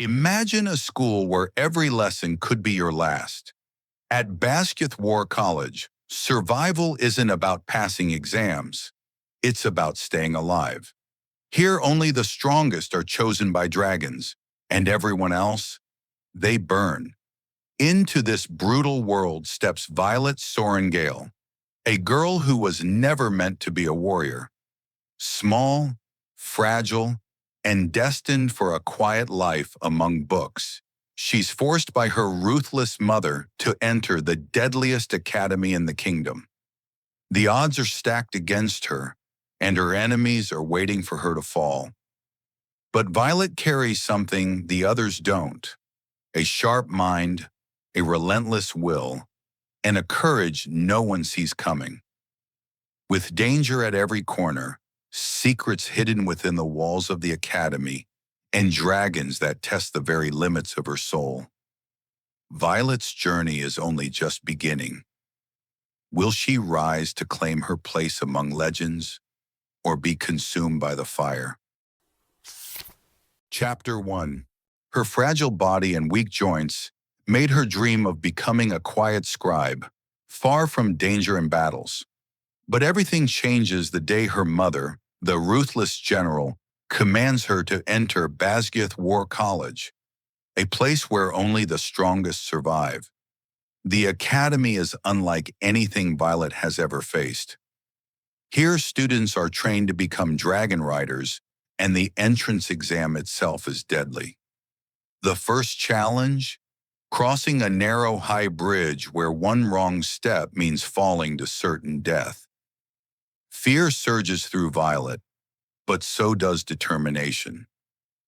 Imagine a school where every lesson could be your last. At Basgiath War College, survival isn't about passing exams. It's about staying alive. Here, only the strongest are chosen by dragons, and everyone else, they burn. Into this brutal world steps Violet Sorengale, a girl who was never meant to be a warrior. Small, fragile, and destined for a quiet life among books, she's forced by her ruthless mother to enter the deadliest academy in the kingdom. The odds are stacked against her, and her enemies are waiting for her to fall. But Violet carries something the others don't: a sharp mind, a relentless will, and a courage no one sees coming. With danger at every corner, secrets hidden within the walls of the academy, and dragons that test the very limits of her soul, Violet's journey is only just beginning. Will she rise to claim her place among legends, or be consumed by the fire? Chapter 1. Her fragile body and weak joints made her dream of becoming a quiet scribe, far from danger and battles. But everything changes the day her mother, the ruthless general, commands her to enter Basgiath War College, a place where only the strongest survive. The academy is unlike anything Violet has ever faced. Here, students are trained to become dragon riders, and the entrance exam itself is deadly. The first challenge? Crossing a narrow, high bridge where one wrong step means falling to certain death. Fear surges through Violet, but so does determination.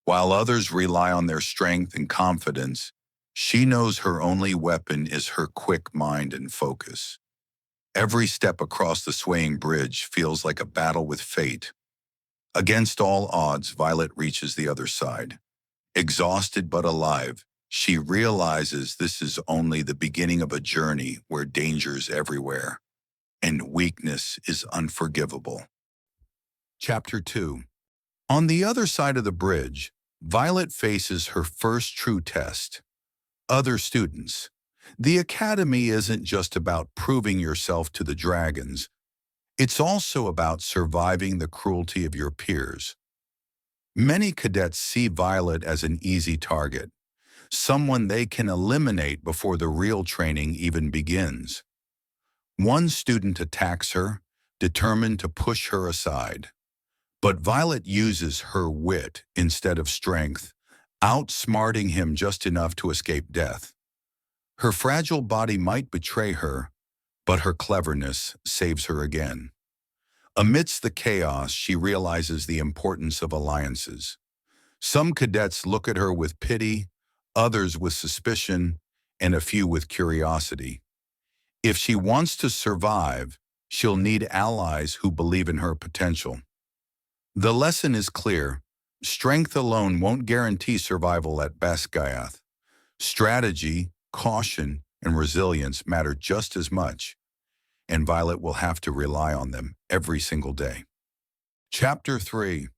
While others rely on their strength and confidence, she knows her only weapon is her quick mind and focus. Every step across the swaying bridge feels like a battle with fate. Against all odds, Violet reaches the other side. Exhausted but alive, she realizes this is only the beginning of a journey where danger's everywhere, and weakness is unforgivable. Chapter 2. On the other side of the bridge, Violet faces her first true test. Other students. The academy isn't just about proving yourself to the dragons. It's also about surviving the cruelty of your peers. Many cadets see Violet as an easy target, someone they can eliminate before the real training even begins. One student attacks her, determined to push her aside. But Violet uses her wit instead of strength, outsmarting him just enough to escape death. Her fragile body might betray her, but her cleverness saves her again. Amidst the chaos, she realizes the importance of alliances. Some cadets look at her with pity, others with suspicion, and a few with curiosity. If she wants to survive, she'll need allies who believe in her potential. The lesson is clear: strength alone won't guarantee survival at Basgiath. Strategy, caution, and resilience matter just as much, and Violet will have to rely on them every single day. Chapter 3.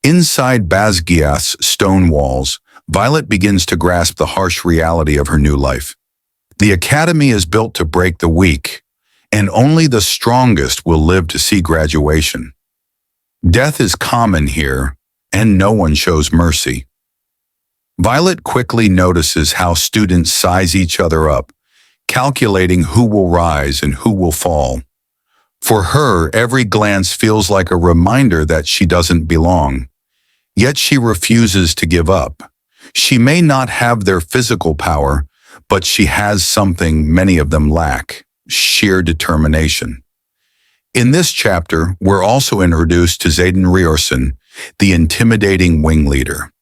Inside Basgiath's stone walls, Violet begins to grasp the harsh reality of her new life. The academy is built to break the weak, and only the strongest will live to see graduation. Death is common here, and no one shows mercy. Violet quickly notices how students size each other up, calculating who will rise and who will fall. For her, every glance feels like a reminder that she doesn't belong. Yet she refuses to give up. She may not have their physical power, but she has something many of them lack: sheer determination. In this chapter, we're also introduced to Zayden Riorson, the intimidating wing leader.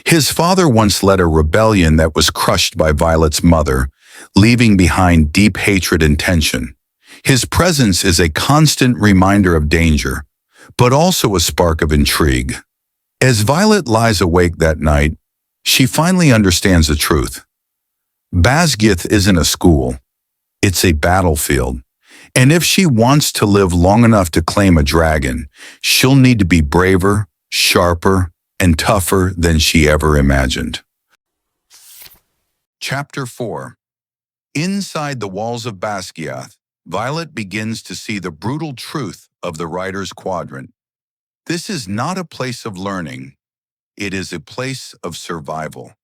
His father once led a rebellion that was crushed by Violet's mother, leaving behind deep hatred and tension. His presence is a constant reminder of danger, but also a spark of intrigue. As Violet lies awake that night, she finally understands the truth. Basgiath isn't a school. It's a battlefield. And if she wants to live long enough to claim a dragon, she'll need to be braver, sharper, and tougher than she ever imagined. Chapter 4. Inside the walls of Basgiath, Violet begins to see the brutal truth of the writer's quadrant. This is not a place of learning, it is a place of survival.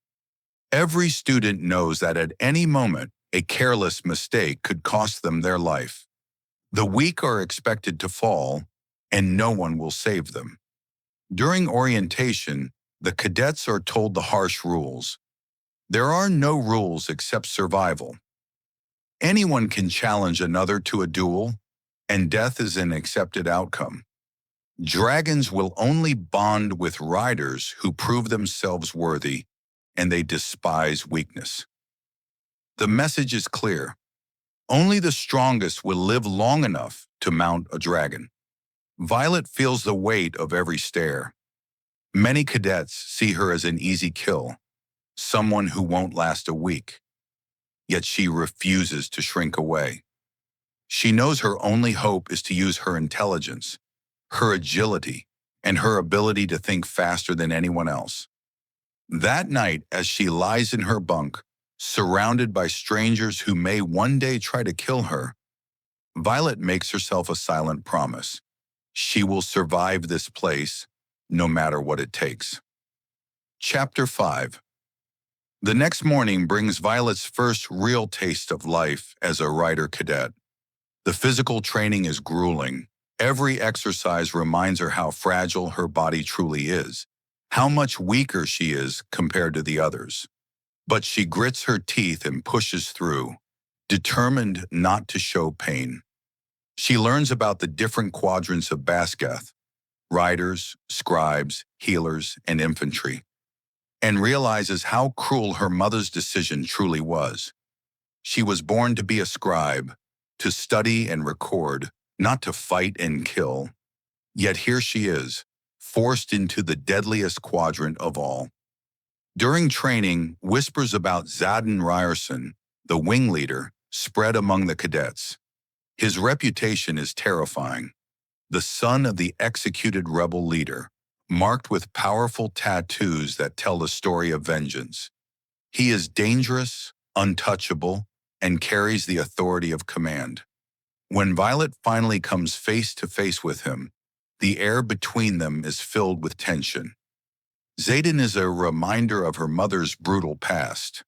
Every student knows that at any moment, a careless mistake could cost them their life. The weak are expected to fall, and no one will save them. During orientation, the cadets are told the harsh rules. There are no rules except survival. Anyone can challenge another to a duel, and death is an accepted outcome. Dragons will only bond with riders who prove themselves worthy, and they despise weakness. The message is clear. Only the strongest will live long enough to mount a dragon. Violet feels the weight of every stare. Many cadets see her as an easy kill, someone who won't last a week. Yet she refuses to shrink away. She knows her only hope is to use her intelligence, her agility, and her ability to think faster than anyone else. That night, as she lies in her bunk, surrounded by strangers who may one day try to kill her, Violet makes herself a silent promise. She will survive this place, no matter what it takes. Chapter 5. The next morning brings Violet's first real taste of life as a rider cadet. The physical training is grueling. Every exercise reminds her how fragile her body truly is, how much weaker she is compared to the others. But she grits her teeth and pushes through, determined not to show pain. She learns about the different quadrants of Basgiath, riders, scribes, healers, and infantry, and realizes how cruel her mother's decision truly was. She was born to be a scribe, to study and record, not to fight and kill. Yet here she is, forced into the deadliest quadrant of all. During training, whispers about Zaden Ryerson, the wing leader, spread among the cadets. His reputation is terrifying. The son of the executed rebel leader, marked with powerful tattoos that tell the story of vengeance. He is dangerous, untouchable, and carries the authority of command. When Violet finally comes face to face with him, the air between them is filled with tension. Zaden is a reminder of her mother's brutal past.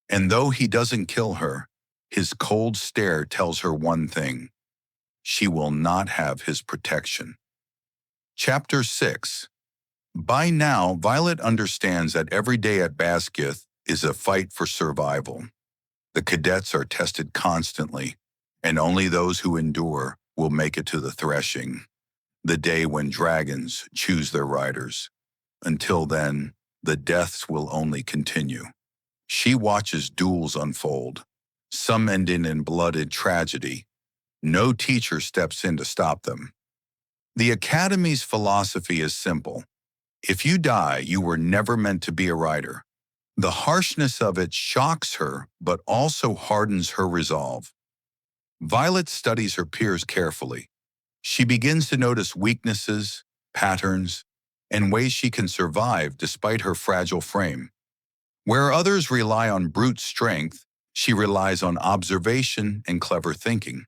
And though he doesn't kill her, his cold stare tells her one thing: she will not have his protection. Chapter 6. By now, Violet understands that every day at Basgiath is a fight for survival. The cadets are tested constantly, and only those who endure will make it to the threshing, the day when dragons choose their riders. Until then, the deaths will only continue. She watches duels unfold, some ending in bloody tragedy. No teacher steps in to stop them. The Academy's philosophy is simple. If you die, you were never meant to be a rider. The harshness of it shocks her, but also hardens her resolve. Violet studies her peers carefully. She begins to notice weaknesses, patterns, and ways she can survive despite her fragile frame. Where others rely on brute strength, she relies on observation and clever thinking.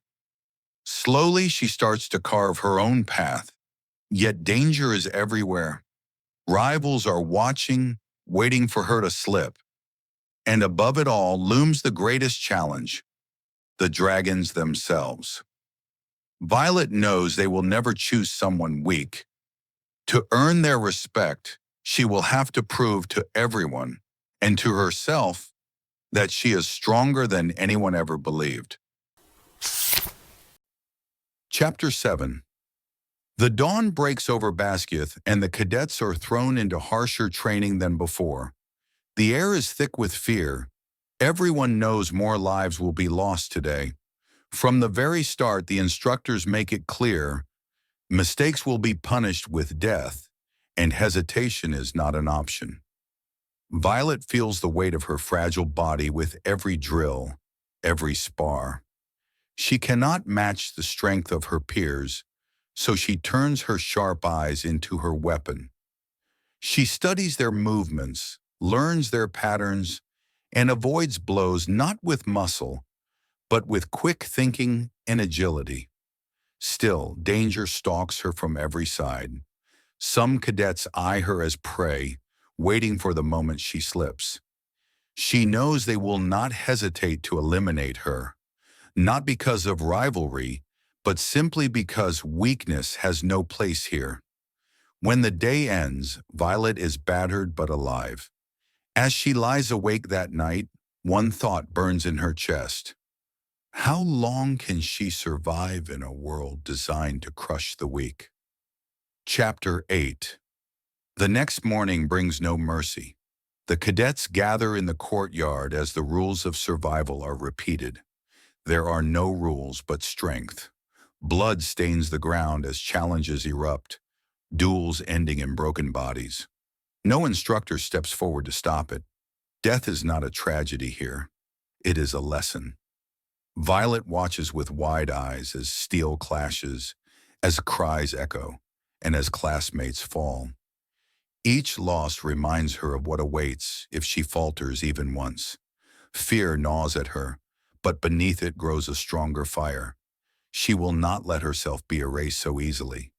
Slowly, she starts to carve her own path, yet danger is everywhere. Rivals are watching, waiting for her to slip. And above it all looms the greatest challenge: the dragons themselves. Violet knows they will never choose someone weak. To earn their respect, she will have to prove to everyone, and to herself, that she is stronger than anyone ever believed. Chapter 7. The dawn breaks over Basgiath, and the cadets are thrown into harsher training than before. The air is thick with fear. Everyone knows more lives will be lost today. From the very start, the instructors make it clear: mistakes will be punished with death, and hesitation is not an option. Violet feels the weight of her fragile body with every drill, every spar. She cannot match the strength of her peers, so she turns her sharp eyes into her weapon. She studies their movements, learns their patterns, and avoids blows not with muscle, but with quick thinking and agility. Still, danger stalks her from every side. Some cadets eye her as prey, waiting for the moment she slips. She knows they will not hesitate to eliminate her, not because of rivalry, but simply because weakness has no place here. When the day ends, Violet is battered but alive. As she lies awake that night, one thought burns in her chest. How long can she survive in a world designed to crush the weak? Chapter 8. The next morning brings no mercy. The cadets gather in the courtyard as the rules of survival are repeated. There are no rules but strength. Blood stains the ground as challenges erupt, duels ending in broken bodies. No instructor steps forward to stop it. Death is not a tragedy here. It is a lesson. Violet watches with wide eyes as steel clashes, as cries echo, and as classmates fall. Each loss reminds her of what awaits if she falters even once. Fear gnaws at her, but beneath it grows a stronger fire. She will not let herself be erased so easily.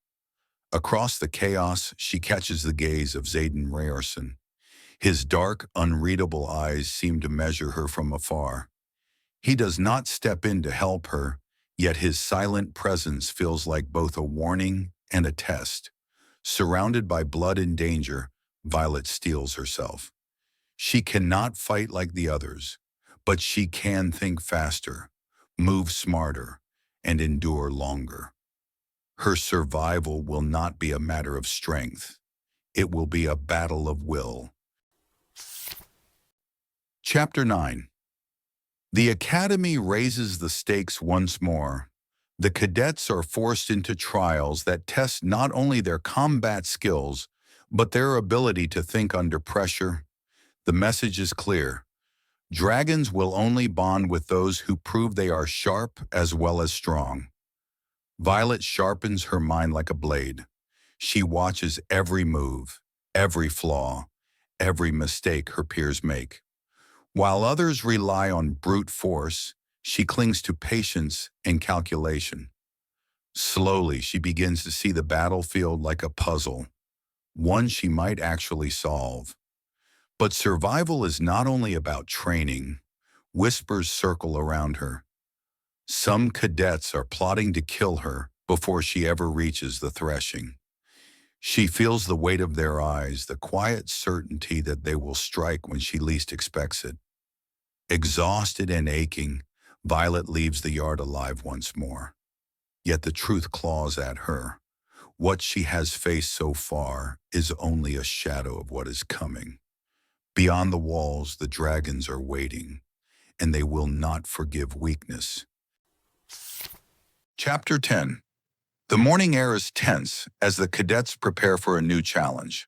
Across the chaos, she catches the gaze of Zayden Rayerson. His dark, unreadable eyes seem to measure her from afar. He does not step in to help her, yet his silent presence feels like both a warning and a test. Surrounded by blood and danger, Violet steels herself. She cannot fight like the others, but she can think faster, move smarter, and endure longer. Her survival will not be a matter of strength. It will be a battle of will. Chapter 9. The Academy raises the stakes once more. The cadets are forced into trials that test not only their combat skills, but their ability to think under pressure. The message is clear. Dragons will only bond with those who prove they are sharp as well as strong. Violet sharpens her mind like a blade. She watches every move, every flaw, every mistake her peers make. While others rely on brute force, she clings to patience and calculation. Slowly, she begins to see the battlefield like a puzzle, one she might actually solve. But survival is not only about training. Whispers circle around her. Some cadets are plotting to kill her before she ever reaches the threshing. She feels the weight of their eyes, the quiet certainty that they will strike when she least expects it. Exhausted and aching, Violet leaves the yard alive once more. Yet the truth claws at her. What she has faced so far is only a shadow of what is coming. Beyond the walls, the dragons are waiting, and they will not forgive weakness. Chapter 10. The morning air is tense as the cadets prepare for a new challenge.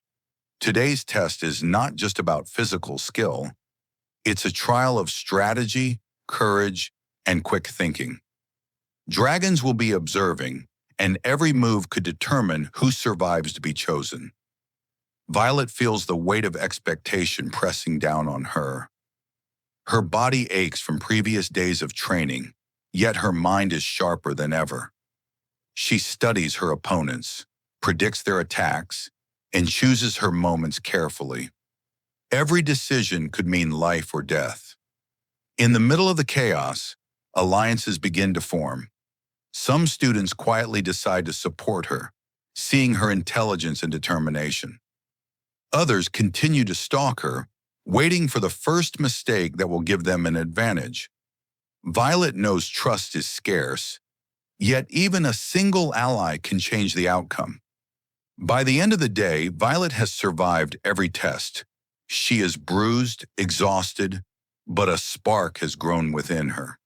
Today's test is not just about physical skill. It's a trial of strategy, courage, and quick thinking. Dragons will be observing, and every move could determine who survives to be chosen. Violet feels the weight of expectation pressing down on her. Her body aches from previous days of training, yet her mind is sharper than ever. She studies her opponents, predicts their attacks, and chooses her moments carefully. Every decision could mean life or death. In the middle of the chaos, alliances begin to form. Some students quietly decide to support her, seeing her intelligence and determination. Others continue to stalk her, waiting for the first mistake that will give them an advantage. Violet knows trust is scarce, yet even a single ally can change the outcome. By the end of the day, Violet has survived every test. She is bruised, exhausted, but a spark has grown within her.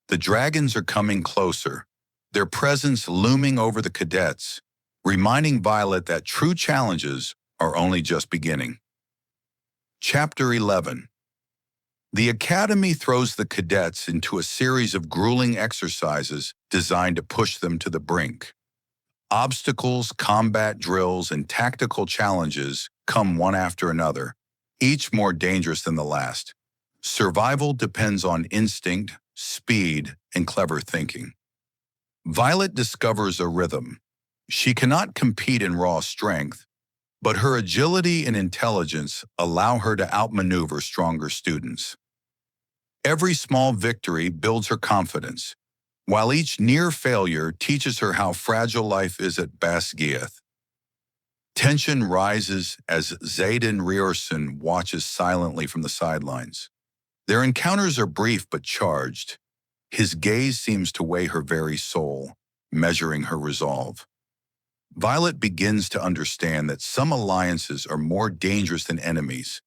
The dragons are coming closer, their presence looming over the cadets, reminding Violet that true challenges are only just beginning. Chapter 11. The Academy throws the cadets into a series of grueling exercises designed to push them to the brink. Obstacles, combat drills, and tactical challenges come one after another, each more dangerous than the last. Survival depends on instinct, speed, and clever thinking. Violet discovers a rhythm. She cannot compete in raw strength, but her agility and intelligence allow her to outmaneuver stronger students. Every small victory builds her confidence, while each near failure teaches her how fragile life is at Basgiath. Tension rises as Zayden Riorson watches silently from the sidelines. Their encounters are brief but charged. His gaze seems to weigh her very soul, measuring her resolve. Violet begins to understand that some alliances are more dangerous than enemies,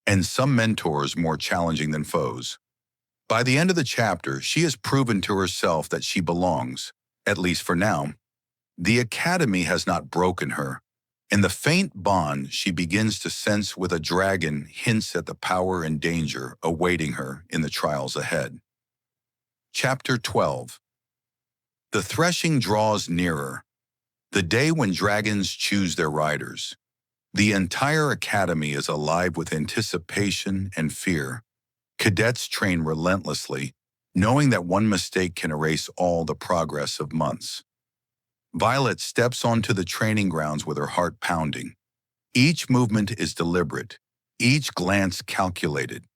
and some mentors more challenging than foes. By the end of the chapter, she has proven to herself that she belongs, at least for now. The academy has not broken her, and the faint bond she begins to sense with a dragon hints at the power and danger awaiting her in the trials ahead. Chapter 12. The threshing draws nearer, the day when dragons choose their riders. The entire academy is alive with anticipation and fear. Cadets train relentlessly, knowing that one mistake can erase all the progress of months. Violet steps onto the training grounds with her heart pounding. Each movement is deliberate, each glance calculated.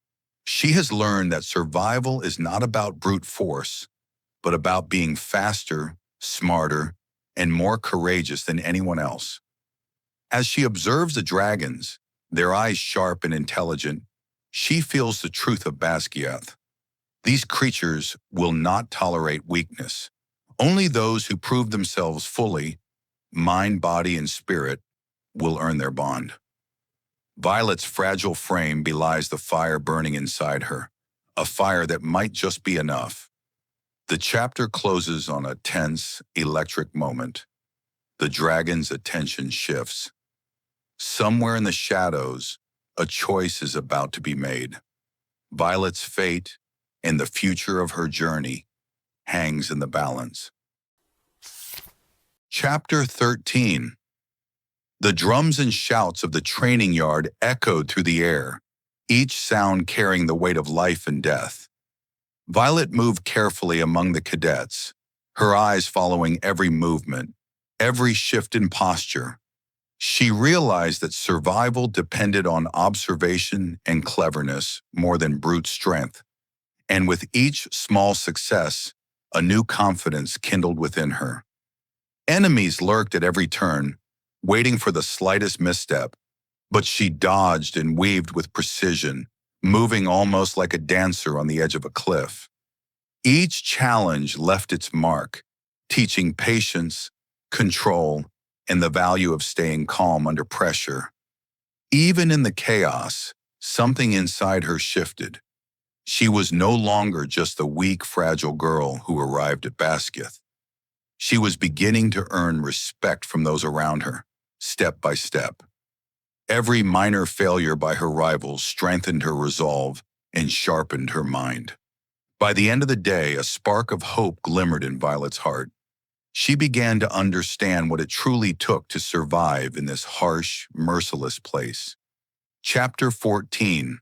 She has learned that survival is not about brute force, but about being faster, smarter, and more courageous than anyone else. As she observes the dragons, their eyes sharp and intelligent, she feels the truth of Basgiath. These creatures will not tolerate weakness. Only those who prove themselves fully, mind, body, and spirit, will earn their bond. Violet's fragile frame belies the fire burning inside her, a fire that might just be enough. The chapter closes on a tense, electric moment. The dragon's attention shifts. Somewhere in the shadows, a choice is about to be made. Violet's fate and the future of her journey hangs in the balance. Chapter 13. The drums and shouts of the training yard echoed through the air, each sound carrying the weight of life and death. Violet moved carefully among the cadets, her eyes following every movement, every shift in posture. She realized that survival depended on observation and cleverness more than brute strength, and with each small success, a new confidence kindled within her. Enemies lurked at every turn, waiting for the slightest misstep, but she dodged and weaved with precision, moving almost like a dancer on the edge of a cliff. Each challenge left its mark, teaching patience, control, and the value of staying calm under pressure. Even in the chaos, something inside her shifted. She was no longer just the weak, fragile girl who arrived at Basgiath. She was beginning to earn respect from those around her, step by step. Every minor failure by her rivals strengthened her resolve and sharpened her mind. By the end of the day, a spark of hope glimmered in Violet's heart. She began to understand what it truly took to survive in this harsh, merciless place. Chapter 14.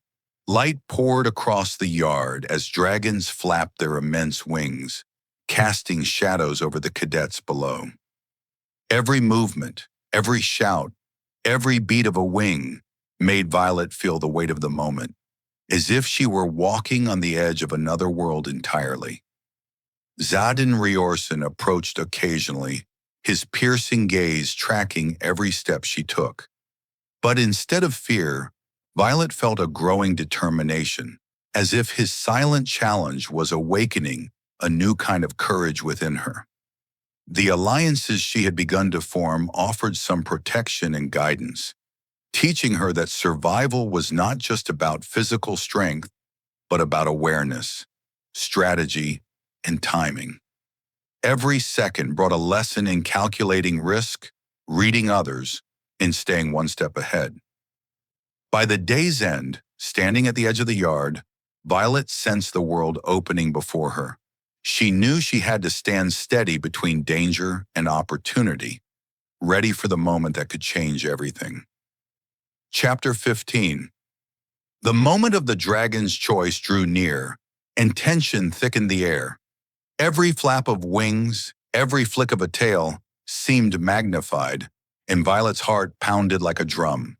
Light poured across the yard as dragons flapped their immense wings, casting shadows over the cadets below. Every movement, every shout, every beat of a wing made Violet feel the weight of the moment, as if she were walking on the edge of another world entirely. Zayden Riorson approached occasionally, his piercing gaze tracking every step she took. But instead of fear, Violet felt a growing determination, as if his silent challenge was awakening a new kind of courage within her. The alliances she had begun to form offered some protection and guidance, teaching her that survival was not just about physical strength, but about awareness, strategy, and timing. Every second brought a lesson in calculating risk, reading others, and staying one step ahead. By the day's end, standing at the edge of the yard, Violet sensed the world opening before her. She knew she had to stand steady between danger and opportunity, ready for the moment that could change everything. Chapter 15. The moment of the dragon's choice drew near, and tension thickened the air. Every flap of wings, every flick of a tail, seemed magnified, and Violet's heart pounded like a drum.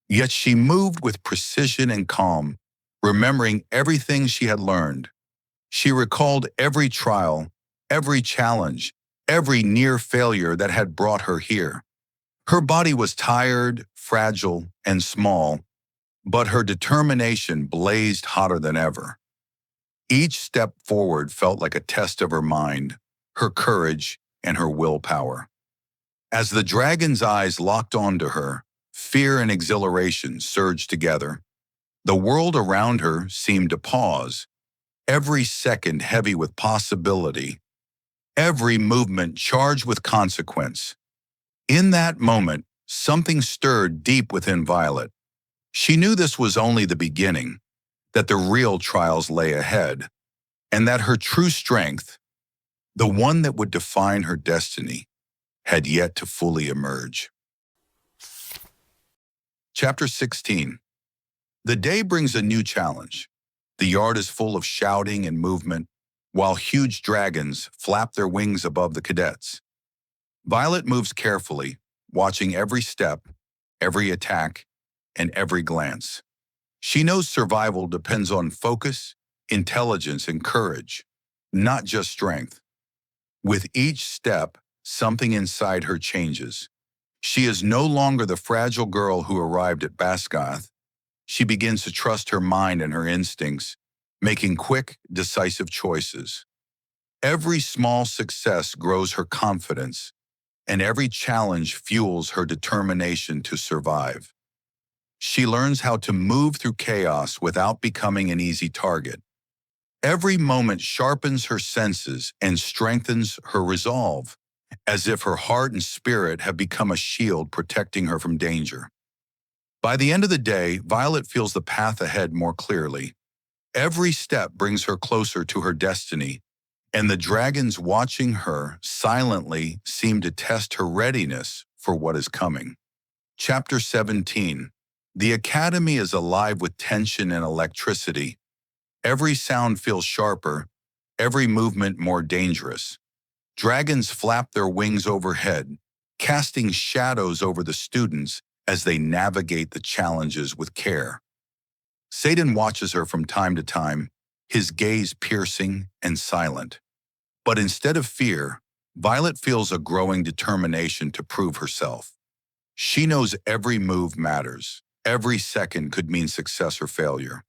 Yet she moved with precision and calm, remembering everything she had learned. She recalled every trial, every challenge, every near failure that had brought her here. Her body was tired, fragile, and small, but her determination blazed hotter than ever. Each step forward felt like a test of her mind, her courage, and her willpower. As the dragon's eyes locked onto her, fear and exhilaration surged together. The world around her seemed to pause, every second heavy with possibility, every movement charged with consequence. In that moment, something stirred deep within Violet. She knew this was only the beginning, that the real trials lay ahead, and that her true strength, the one that would define her destiny, had yet to fully emerge. Chapter 16. The day brings a new challenge. The yard is full of shouting and movement, while huge dragons flap their wings above the cadets. Violet moves carefully, watching every step, every attack, and every glance. She knows survival depends on focus, intelligence, and courage, not just strength. With each step, something inside her changes. She is no longer the fragile girl who arrived at Basgiath. She begins to trust her mind and her instincts, making quick, decisive choices. Every small success grows her confidence, and every challenge fuels her determination to survive. She learns how to move through chaos without becoming an easy target. Every moment sharpens her senses and strengthens her resolve, as if her heart and spirit have become a shield protecting her from danger. By the end of the day, Violet feels the path ahead more clearly. Every step brings her closer to her destiny, and the dragons watching her silently seem to test her readiness for what is coming. Chapter 17. The Academy is alive with tension and electricity. Every sound feels sharper, every movement more dangerous. Dragons flap their wings overhead, casting shadows over the students as they navigate the challenges with care. Satan watches her from time to time, his gaze piercing and silent. But instead of fear, Violet feels a growing determination to prove herself. She knows every move matters. Every second could mean success or failure.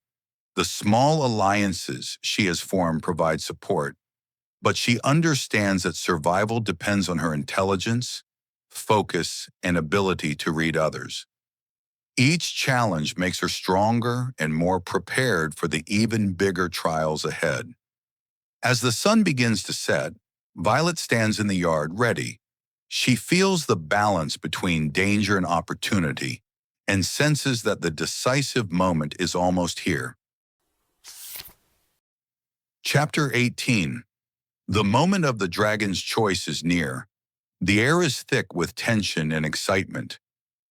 The small alliances she has formed provide support, but she understands that survival depends on her intelligence, focus, and ability to read others. Each challenge makes her stronger and more prepared for the even bigger trials ahead. As the sun begins to set, Violet stands in the yard ready. She feels the balance between danger and opportunity and senses that the decisive moment is almost here. Chapter 18. The moment of the dragon's choice is near. The air is thick with tension and excitement.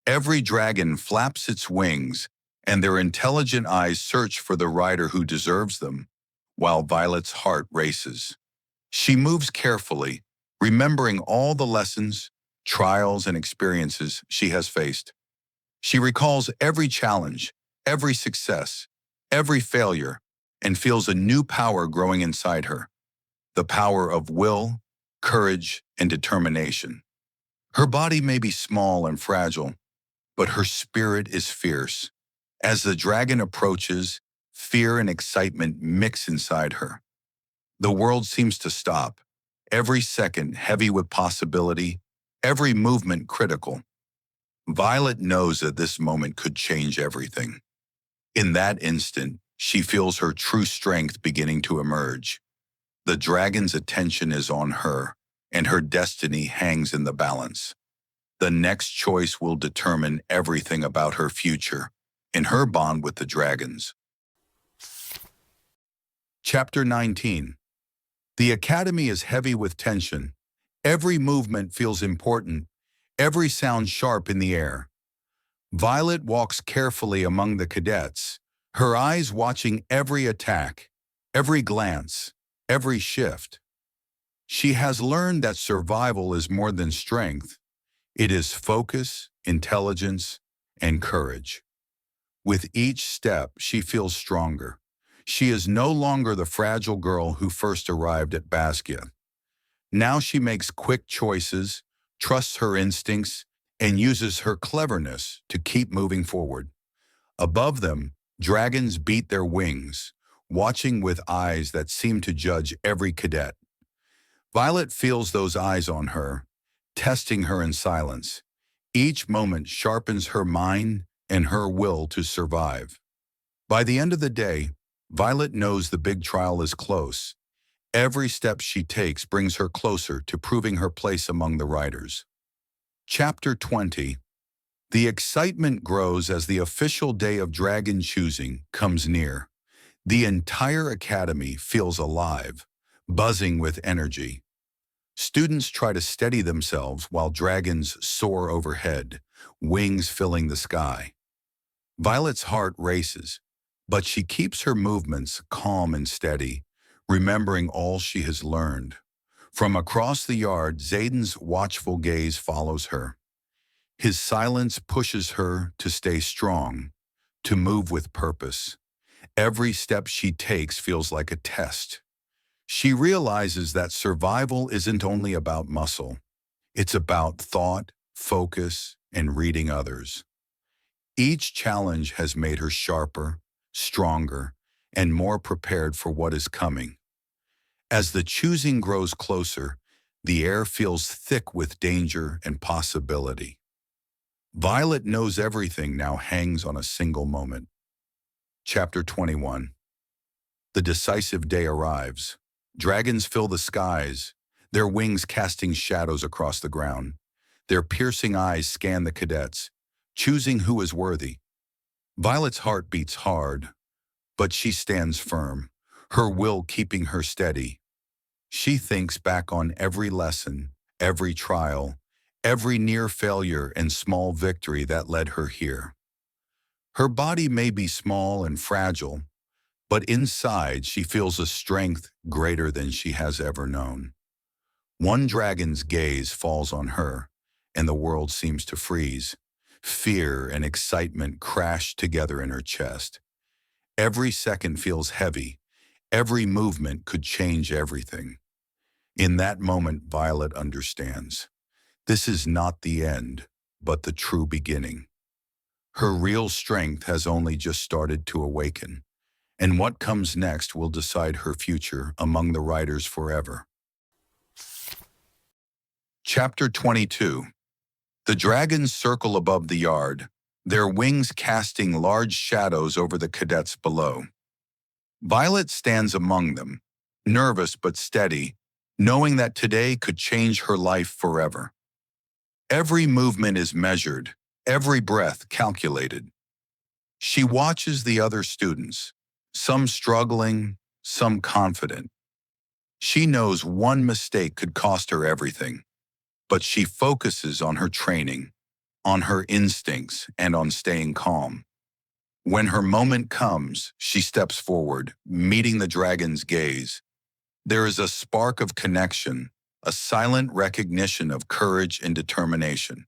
Every dragon flaps its wings, and their intelligent eyes search for the rider who deserves them, while Violet's heart races. She moves carefully, remembering all the lessons, trials, and experiences she has faced. She recalls every challenge, every success, every failure, and feels a new power growing inside her, the power of will, courage, and determination. Her body may be small and fragile, but her spirit is fierce. As the dragon approaches, fear and excitement mix inside her. The world seems to stop, every second heavy with possibility, every movement critical. Violet knows that this moment could change everything. In that instant, she feels her true strength beginning to emerge. The dragon's attention is on her, and her destiny hangs in the balance. The next choice will determine everything about her future and her bond with the dragons. Chapter 19. The Academy is heavy with tension. Every movement feels important, every sound sharp in the air. Violet walks carefully among the cadets, her eyes watching every attack, every glance, every shift. She has learned that survival is more than strength. It is focus, intelligence, and courage. With each step, she feels stronger. She is no longer the fragile girl who first arrived at Basgiath. Now she makes quick choices, trusts her instincts, and uses her cleverness to keep moving forward. Above them, dragons beat their wings, watching with eyes that seem to judge every cadet. Violet feels those eyes on her, testing her in silence. Each moment sharpens her mind and her will to survive. By the end of the day, Violet knows the big trial is close. Every step she takes brings her closer to proving her place among the riders. Chapter 20. The excitement grows as the official day of dragon choosing comes near. The entire academy feels alive, buzzing with energy. Students try to steady themselves while dragons soar overhead, wings filling the sky. Violet's heart races, but she keeps her movements calm and steady, remembering all she has learned. From across the yard, Zayden's watchful gaze follows her. His silence pushes her to stay strong, to move with purpose. Every step she takes feels like a test. She realizes that survival isn't only about muscle. It's about thought, focus, and reading others. Each challenge has made her sharper, stronger, and more prepared for what is coming. As the choosing grows closer, the air feels thick with danger and possibility. Violet knows everything now hangs on a single moment. Chapter 21. The decisive day arrives. Dragons fill the skies, their wings casting shadows across the ground. Their piercing eyes scan the cadets, choosing who is worthy. Violet's heart beats hard, but she stands firm, her will keeping her steady. She thinks back on every lesson, every trial, every near failure and small victory that led her here. Her body may be small and fragile, but inside she feels a strength greater than she has ever known. One dragon's gaze falls on her, and the world seems to freeze. Fear and excitement crash together in her chest. Every second feels heavy. Every movement could change everything. In that moment, Violet understands. This is not the end, but the true beginning. Her real strength has only just started to awaken, and what comes next will decide her future among the riders forever. Chapter 22. The dragons circle above the yard, their wings casting large shadows over the cadets below. Violet stands among them, nervous but steady, knowing that today could change her life forever. Every movement is measured, every breath calculated. She watches the other students, some struggling, some confident. She knows one mistake could cost her everything, but she focuses on her training, on her instincts, and on staying calm. When her moment comes, she steps forward, meeting the dragon's gaze. There is a spark of connection, a silent recognition of courage and determination.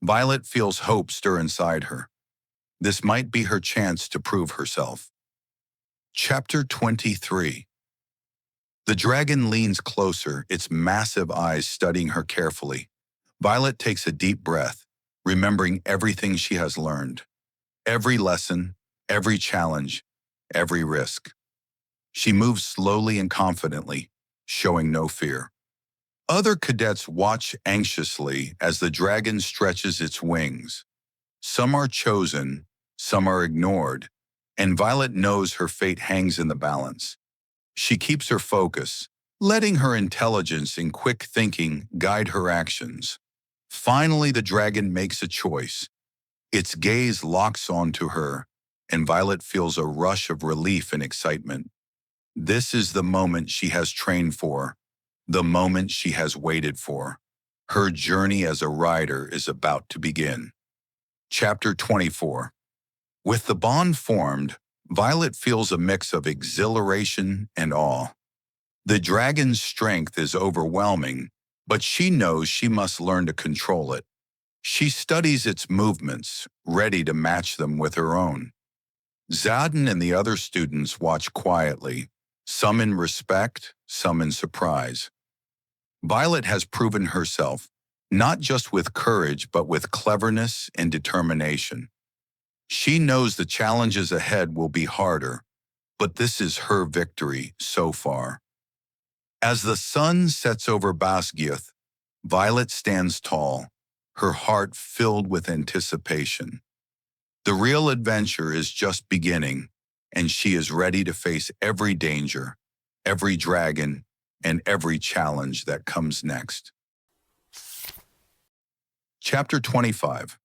Violet feels hope stir inside her. This might be her chance to prove herself. Chapter 23. The dragon leans closer, its massive eyes studying her carefully. Violet takes a deep breath, remembering everything she has learned. Every lesson, every challenge, every risk. She moves slowly and confidently, showing no fear. Other cadets watch anxiously as the dragon stretches its wings. Some are chosen, some are ignored, and Violet knows her fate hangs in the balance. She keeps her focus, letting her intelligence and quick thinking guide her actions. Finally, the dragon makes a choice. Its gaze locks onto her, and Violet feels a rush of relief and excitement. This is the moment she has trained for, the moment she has waited for. Her journey as a rider is about to begin. Chapter 24. With the bond formed, Violet feels a mix of exhilaration and awe. The dragon's strength is overwhelming, but she knows she must learn to control it. She studies its movements, ready to match them with her own. Zadin and the other students watch quietly, some in respect, some in surprise. Violet has proven herself, not just with courage but with cleverness and determination. She knows the challenges ahead will be harder, but this is her victory so far. As the sun sets over Basgiath, Violet stands tall, her heart filled with anticipation. The real adventure is just beginning, and she is ready to face every danger, every dragon, and every challenge that comes next. Chapter 25.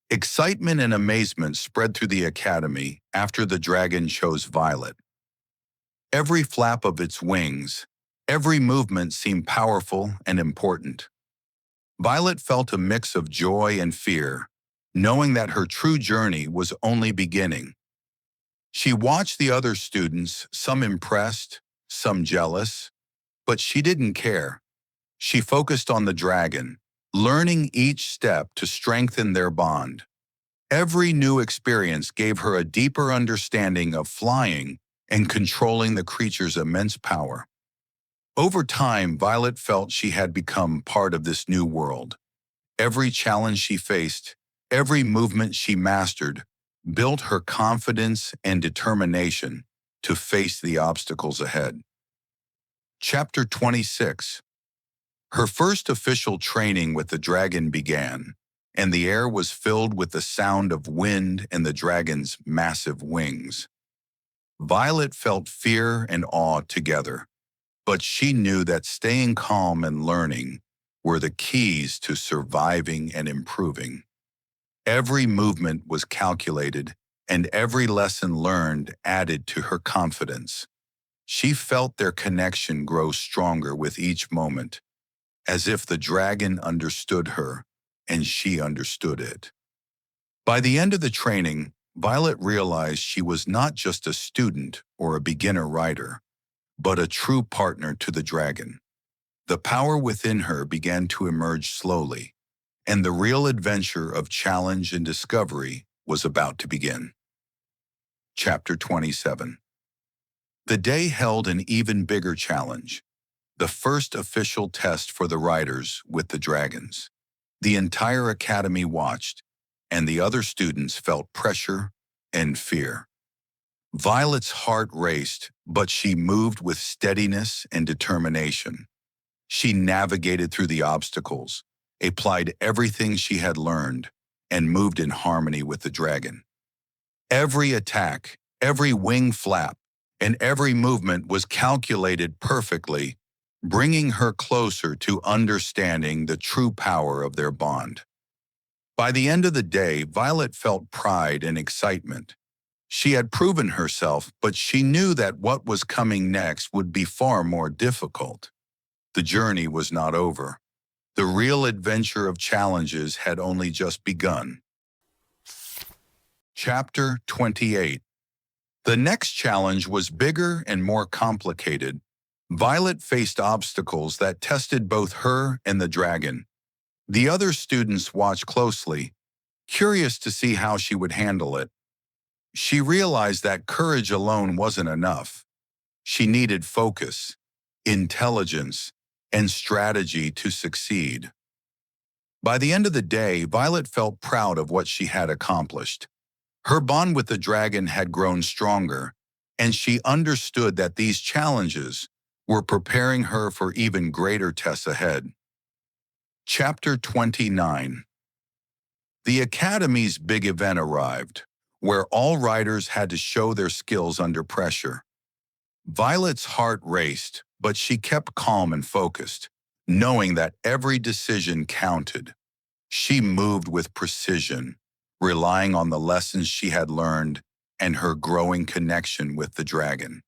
Excitement and amazement spread through the academy after the dragon chose Violet. Every flap of its wings, every movement seemed powerful and important. Violet felt a mix of joy and fear, knowing that her true journey was only beginning. She watched the other students, some impressed, some jealous, but she didn't care. She focused on the dragon, learning each step to strengthen their bond. Every new experience gave her a deeper understanding of flying and controlling the creature's immense power. Over time, Violet felt she had become part of this new world. Every challenge she faced, every movement she mastered, built her confidence and determination to face the obstacles ahead. Chapter 26. Her first official training with the dragon began, and the air was filled with the sound of wind and the dragon's massive wings. Violet felt fear and awe together, but she knew that staying calm and learning were the keys to surviving and improving. Every movement was calculated, and every lesson learned added to her confidence. She felt their connection grow stronger with each moment, as if the dragon understood her and she understood it. By the end of the training, Violet realized she was not just a student or a beginner rider, but a true partner to the dragon. The power within her began to emerge slowly, and the real adventure of challenge and discovery was about to begin. Chapter 27. The day held an even bigger challenge, the first official test for the riders with the dragons. The entire academy watched, and the other students felt pressure and fear. Violet's heart raced, but she moved with steadiness and determination. She navigated through the obstacles, applied everything she had learned, and moved in harmony with the dragon. Every attack, every wing flap, and every movement was calculated perfectly, bringing her closer to understanding the true power of their bond. By the end of the day, Violet felt pride and excitement. She had proven herself, but she knew that what was coming next would be far more difficult. The journey was not over. The real adventure of challenges had only just begun. Chapter 28. The next challenge was bigger and more complicated. Violet faced obstacles that tested both her and the dragon. The other students watched closely, curious to see how she would handle it. She realized that courage alone wasn't enough. She needed focus, intelligence, and strategy to succeed. By the end of the day, Violet felt proud of what she had accomplished. Her bond with the dragon had grown stronger, and she understood that these challenges were preparing her for even greater tests ahead. Chapter 29. The Academy's big event arrived, where all riders had to show their skills under pressure. Violet's heart raced, but she kept calm and focused, knowing that every decision counted. She moved with precision, relying on the lessons she had learned and her growing connection with the dragon.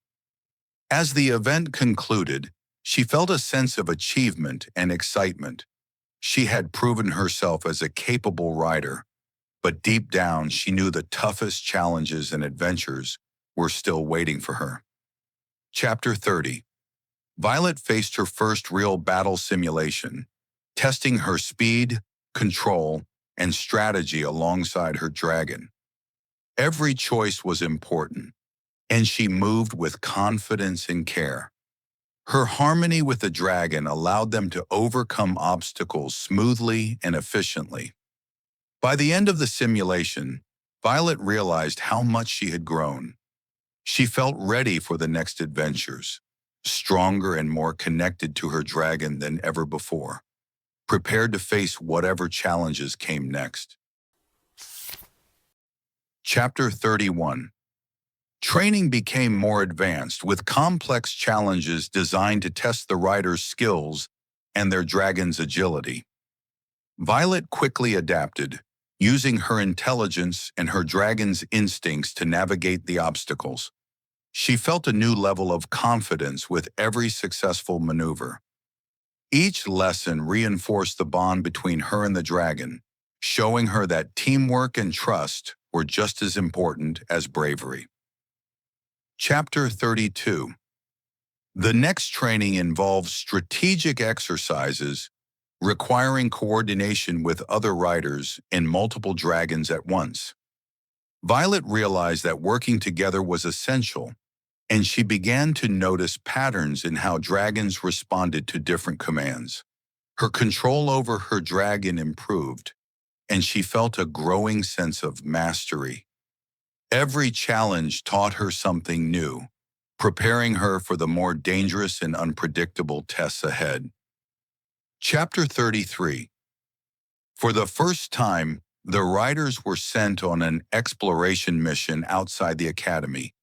As the event concluded, she felt a sense of achievement and excitement. She had proven herself as a capable rider, but deep down she knew the toughest challenges and adventures were still waiting for her. Chapter 30. Violet faced her first real battle simulation, testing her speed, control, and strategy alongside her dragon. Every choice was important, and she moved with confidence and care. Her harmony with the dragon allowed them to overcome obstacles smoothly and efficiently. By the end of the simulation, Violet realized how much she had grown. She felt ready for the next adventures, stronger and more connected to her dragon than ever before, prepared to face whatever challenges came next. Chapter 31. Training became more advanced, with complex challenges designed to test the rider's skills and their dragon's agility. Violet quickly adapted, using her intelligence and her dragon's instincts to navigate the obstacles. She felt a new level of confidence with every successful maneuver. Each lesson reinforced the bond between her and the dragon, showing her that teamwork and trust were just as important as bravery. Chapter 32. The next training involves strategic exercises requiring coordination with other riders and multiple dragons at once. Violet realized that working together was essential, and she began to notice patterns in how dragons responded to different commands. Her control over her dragon improved, and she felt a growing sense of mastery. Every challenge taught her something new, preparing her for the more dangerous and unpredictable tests ahead. Chapter 33. For the first time, the riders were sent on an exploration mission outside the academy.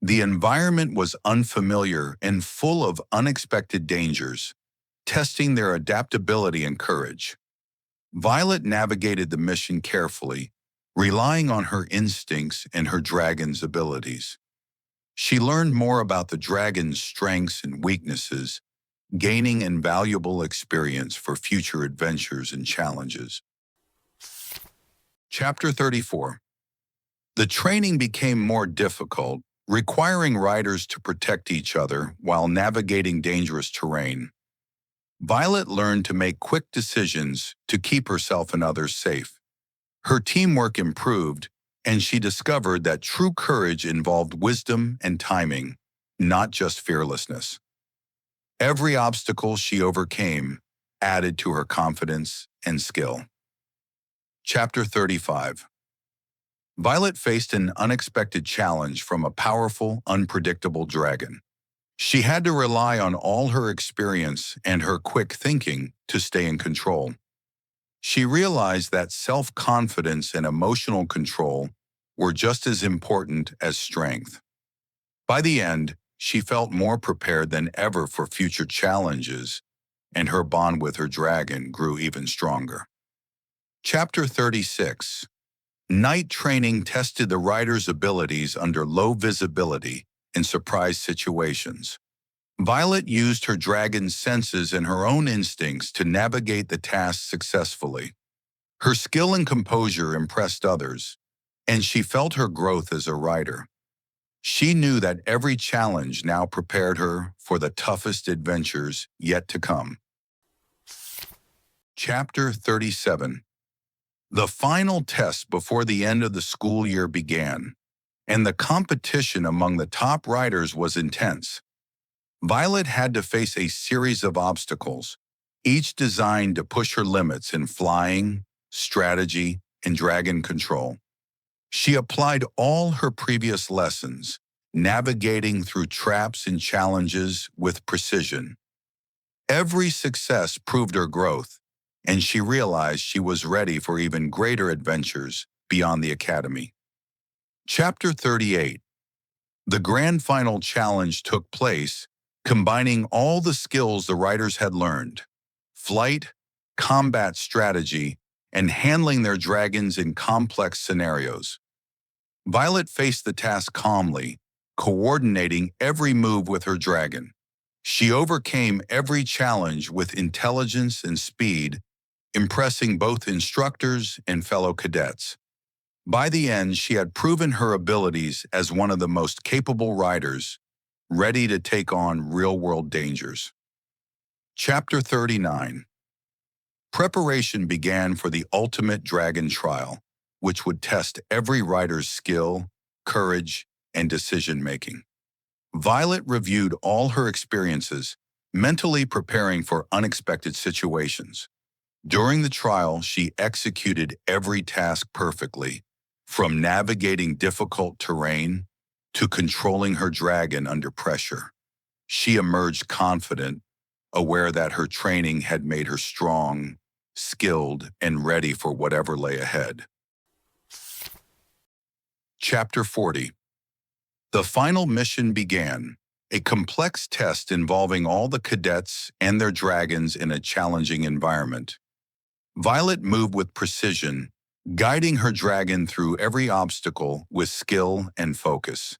The environment was unfamiliar and full of unexpected dangers, testing their adaptability and courage. Violet navigated the mission carefully, relying on her instincts and her dragon's abilities. She learned more about the dragon's strengths and weaknesses, gaining invaluable experience for future adventures and challenges. Chapter 34. The training became more difficult, requiring riders to protect each other while navigating dangerous terrain. Violet learned to make quick decisions to keep herself and others safe. Her teamwork improved, and she discovered that true courage involved wisdom and timing, not just fearlessness. Every obstacle she overcame added to her confidence and skill. Chapter 35. Violet faced an unexpected challenge from a powerful, unpredictable dragon. She had to rely on all her experience and her quick thinking to stay in control. She realized that self-confidence and emotional control were just as important as strength. By the end, she felt more prepared than ever for future challenges, and her bond with her dragon grew even stronger. Chapter 36. Night training tested the rider's abilities under low visibility in surprise situations. Violet used her dragon's senses and her own instincts to navigate the task successfully. Her skill and composure impressed others, and she felt her growth as a rider. She knew that every challenge now prepared her for the toughest adventures yet to come. Chapter 37. The final test before the end of the school year began, and the competition among the top riders was intense. Violet had to face a series of obstacles, each designed to push her limits in flying, strategy, and dragon control. She applied all her previous lessons, navigating through traps and challenges with precision. Every success proved her growth, and she realized she was ready for even greater adventures beyond the academy. Chapter 38. The grand final challenge took place, combining all the skills the riders had learned: flight, combat strategy, and handling their dragons in complex scenarios. Violet faced the task calmly, coordinating every move with her dragon. She overcame every challenge with intelligence and speed, impressing both instructors and fellow cadets. By the end, she had proven her abilities as one of the most capable riders, ready to take on real-world dangers. Chapter 39. Preparation began for the ultimate dragon trial, which would test every rider's skill, courage, and decision-making. Violet reviewed all her experiences, mentally preparing for unexpected situations. During the trial, she executed every task perfectly, from navigating difficult terrain to controlling her dragon under pressure. She emerged confident, aware that her training had made her strong, skilled, and ready for whatever lay ahead. Chapter 40. The final mission began, a complex test involving all the cadets and their dragons in a challenging environment. Violet moved with precision, guiding her dragon through every obstacle with skill and focus.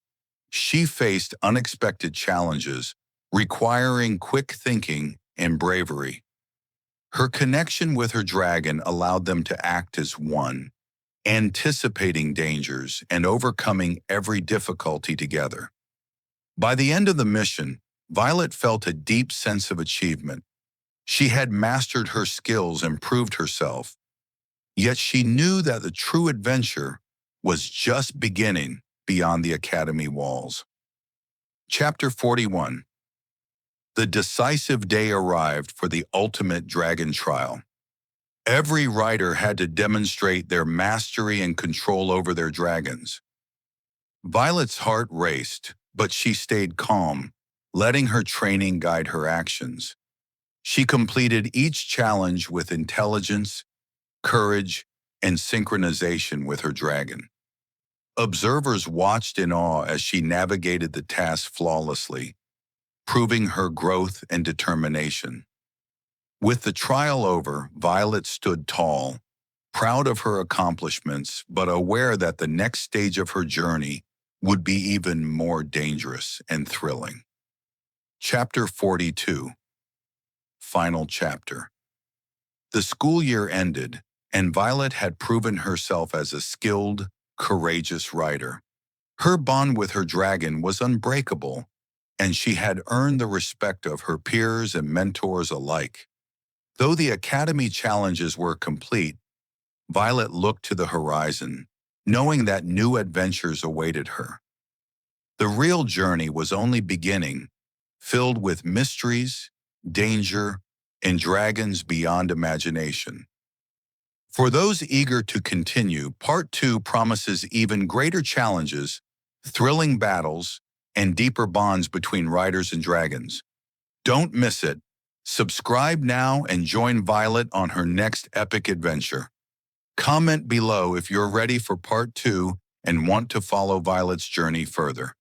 She faced unexpected challenges, requiring quick thinking and bravery. Her connection with her dragon allowed them to act as one, anticipating dangers and overcoming every difficulty together. By the end of the mission, Violet felt a deep sense of achievement. She had mastered her skills and proved herself, yet she knew that the true adventure was just beginning beyond the academy walls. Chapter 41. The decisive day arrived for the ultimate dragon trial. Every rider had to demonstrate their mastery and control over their dragons. Violet's heart raced, but she stayed calm, letting her training guide her actions. She completed each challenge with intelligence, courage, and synchronization with her dragon. Observers watched in awe as she navigated the task flawlessly, proving her growth and determination. With the trial over, Violet stood tall, proud of her accomplishments, but aware that the next stage of her journey would be even more dangerous and thrilling. Chapter 42. Final chapter. The school year ended, and Violet had proven herself as a skilled, courageous rider. Her bond with her dragon was unbreakable, and she had earned the respect of her peers and mentors alike. Though the academy challenges were complete, Violet looked to the horizon, knowing that new adventures awaited her. The real journey was only beginning, filled with mysteries, danger, and dragons beyond imagination. For those eager to continue, Part 2 promises even greater challenges, thrilling battles, and deeper bonds between riders and dragons. Don't miss it. Subscribe now and join Violet on her next epic adventure. Comment below if you're ready for Part 2 and want to follow Violet's journey further.